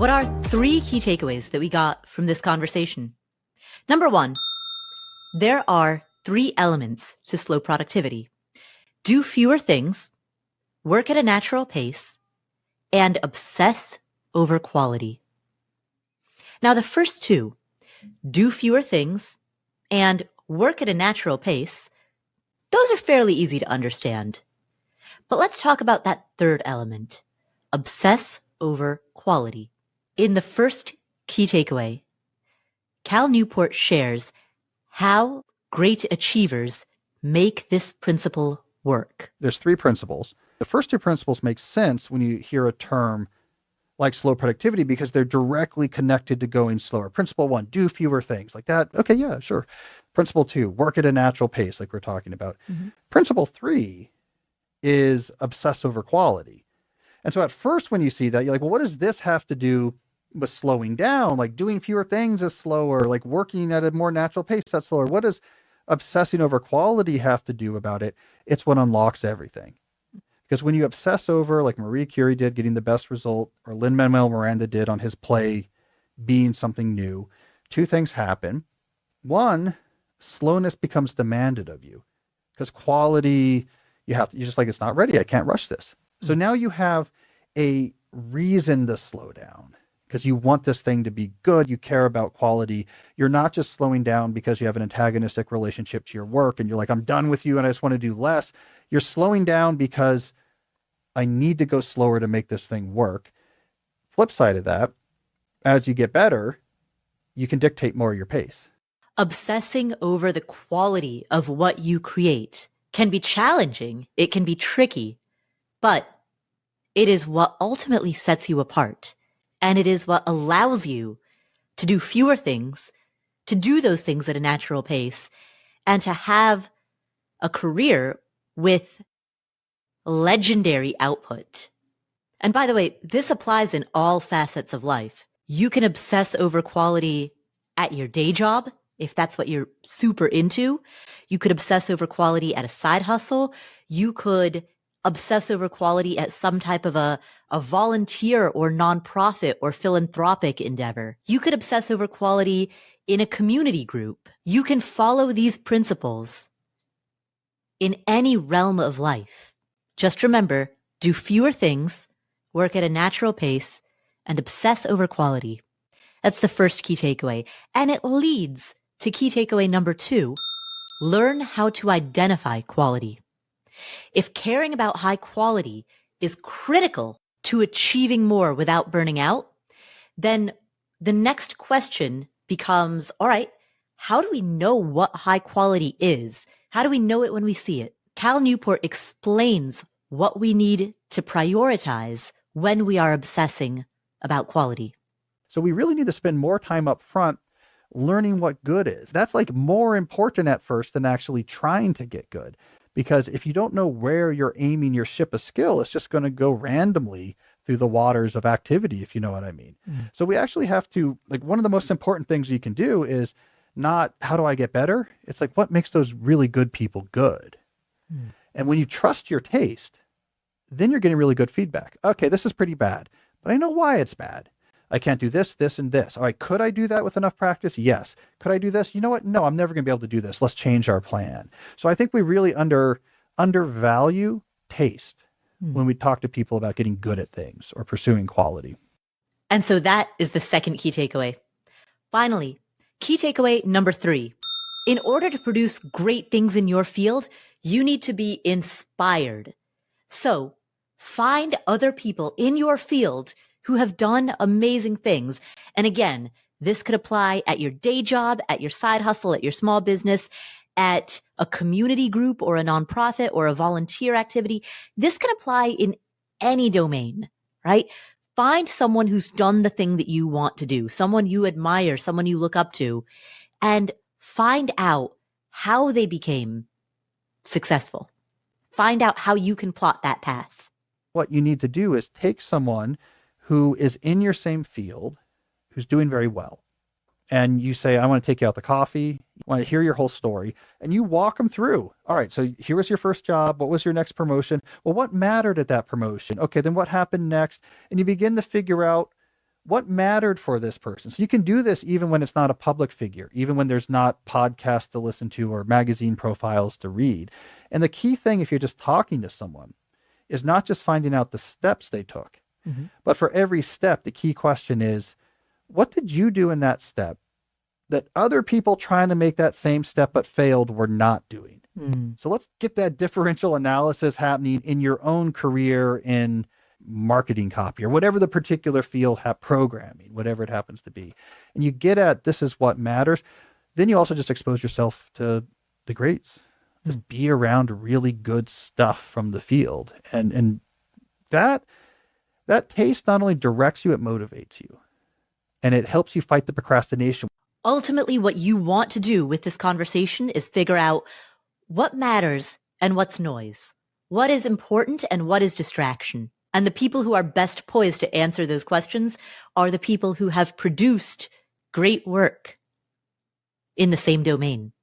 What are 3 key takeaways that we got from this conversation? Number 1, there are 3 elements to slow productivity. Do fewer things, work at a natural pace, and obsess over quality. Now, the first 2, do fewer things and work at a natural pace, those are fairly easy to understand. But let's talk about that third element, obsess over quality. In the first key takeaway, Cal Newport shares how great achievers make this principle work. There's 3 principles. The first 2 principles make sense when you hear a term like slow productivity because they're directly connected to going slower. Principle 1, do fewer things like that. Okay, yeah, sure. Principle 2, work at a natural pace like we're talking about. Mm-hmm. Principle 3 is obsess over quality. And so at first when you see that, you're like, well, what does this have to do with slowing down? Like doing fewer things is slower, like working at a more natural pace, that's slower. What does obsessing over quality have to do about it? It's what unlocks everything. Because when you obsess over, like Marie Curie did, getting the best result, or Lin-Manuel Miranda did on his play, being something new, 2 things happen. 1, slowness becomes demanded of you. Because quality, you're just like, it's not ready, I can't rush this. So now you have a reason to slow down because you want this thing to be good. You care about quality. You're not just slowing down because you have an antagonistic relationship to your work and you're like, I'm done with you and I just want to do less. You're slowing down because I need to go slower to make this thing work. Flip side of that, as you get better, you can dictate more of your pace. Obsessing over the quality of what you create can be challenging. It can be tricky. But it is what ultimately sets you apart. And it is what allows you to do fewer things, to do those things at a natural pace, and to have a career with legendary output. And by the way, this applies in all facets of life. You can obsess over quality at your day job, if that's what you're super into. You could obsess over quality at a side hustle. You could obsess over quality at some type of a volunteer or nonprofit or philanthropic endeavor. You could obsess over quality in a community group. You can follow these principles in any realm of life. Just remember, do fewer things, work at a natural pace, and obsess over quality. That's the first key takeaway. And it leads to key takeaway number 2, learn how to identify quality. If caring about high quality is critical to achieving more without burning out, then the next question becomes, all right, how do we know what high quality is? How do we know it when we see it? Cal Newport explains what we need to prioritize when we are obsessing about quality. So we really need to spend more time up front learning what good is. That's like more important at first than actually trying to get good. Because if you don't know where you're aiming your ship of skill, it's just going to go randomly through the waters of activity, if you know what I mean. So we actually have to, like, one of the most important things you can do is not how do I get better? It's like, what makes those really good people good? And when you trust your taste, then you're getting really good feedback. Okay, this is pretty bad, but I know why it's bad. I can't do this, this, and this. All right, could I do that with enough practice? Yes. Could I do this? You know what? No, I'm never going to be able to do this. Let's change our plan. So I think we really undervalue taste when we talk to people about getting good at things or pursuing quality. And so that is the second key takeaway. Finally, key takeaway number 3. In order to produce great things in your field, you need to be inspired. So find other people in your field who have done amazing things. And again, this could apply at your day job, at your side hustle, at your small business, at a community group or a nonprofit or a volunteer activity. This can apply in any domain, right? Find someone who's done the thing that you want to do, someone you admire, someone you look up to, and find out how they became successful. Find out how you can plot that path. What you need to do is take someone who is in your same field, who's doing very well. And you say, I want to take you out to coffee. I want to hear your whole story. And you walk them through. All right, so here was your first job. What was your next promotion? Well, what mattered at that promotion? Okay, then what happened next? And you begin to figure out what mattered for this person. So you can do this even when it's not a public figure, even when there's not podcasts to listen to or magazine profiles to read. And the key thing, if you're just talking to someone, is not just finding out the steps they took, but for every step, the key question is, what did you do in that step that other people trying to make that same step but failed were not doing? So let's get that differential analysis happening in your own career in marketing copy or whatever the particular field, programming, whatever it happens to be. And you get at, this is what matters. Then you also just expose yourself to the greats. Just be around really good stuff from the field. And that taste not only directs you, it motivates you. And it helps you fight the procrastination. Ultimately, what you want to do with this conversation is figure out what matters and what's noise, what is important and what is distraction. And the people who are best poised to answer those questions are the people who have produced great work in the same domain.